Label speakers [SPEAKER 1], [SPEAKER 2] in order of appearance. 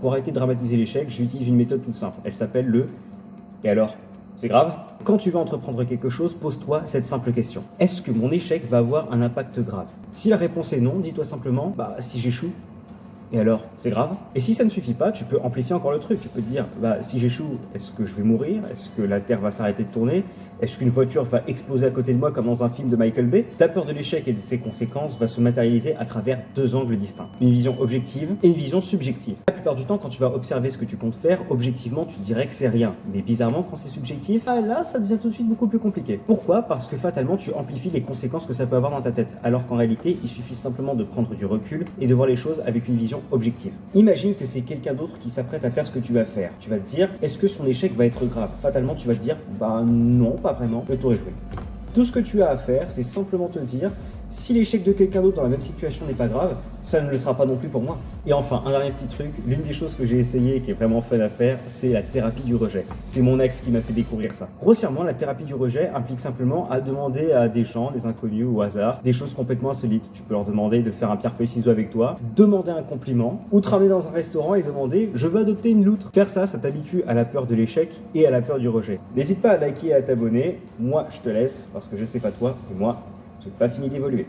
[SPEAKER 1] Pour arrêter de dramatiser l'échec, j'utilise une méthode toute simple. Elle s'appelle le « Et alors ? C'est grave ?» Quand tu vas entreprendre quelque chose, pose-toi cette simple question. Est-ce que mon échec va avoir un impact grave? Si la réponse est non, dis-toi simplement « si j'échoue, et alors, c'est grave ?» Et si ça ne suffit pas, tu peux amplifier encore le truc. Tu peux te dire, si j'échoue, est-ce que je vais mourir? Est-ce que la Terre va s'arrêter de tourner? Est-ce qu'une voiture va exploser à côté de moi comme dans un film de Michael Bay? Ta peur de l'échec et de ses conséquences va se matérialiser à travers deux angles distincts. Une vision objective et une vision subjective. La plupart du temps, quand tu vas observer ce que tu comptes faire, objectivement, tu te dirais que c'est rien. Mais bizarrement, quand c'est subjectif, là, ça devient tout de suite beaucoup plus compliqué. Pourquoi? Parce que fatalement, tu amplifies les conséquences que ça peut avoir dans ta tête. Alors qu'en réalité, il suffit simplement de prendre du recul et de voir les choses avec une vision objective. Imagine que c'est quelqu'un d'autre qui s'apprête à faire ce que tu vas faire. Tu vas te dire, est-ce que son échec va être grave? Fatalement, tu vas te dire, non, pas vraiment, mais t'aurais cru. Tout ce que tu as à faire, c'est simplement te dire, si l'échec de quelqu'un d'autre dans la même situation n'est pas grave, ça ne le sera pas non plus pour moi. Et enfin, un dernier petit truc, l'une des choses que j'ai essayé et qui est vraiment fun à faire, c'est la thérapie du rejet. C'est mon ex qui m'a fait découvrir ça. Grossièrement, la thérapie du rejet implique simplement à demander à des gens, des inconnus au hasard, des choses complètement insolites. Tu peux leur demander de faire un pierre-feuille-ciseaux avec toi, demander un compliment, ou te ramener dans un restaurant et demander « je veux adopter une loutre ». Faire ça, ça t'habitue à la peur de l'échec et à la peur du rejet. N'hésite pas à liker et à t'abonner. Moi, je te laisse parce que je sais pas toi, et moi, j'ai pas fini d'évoluer.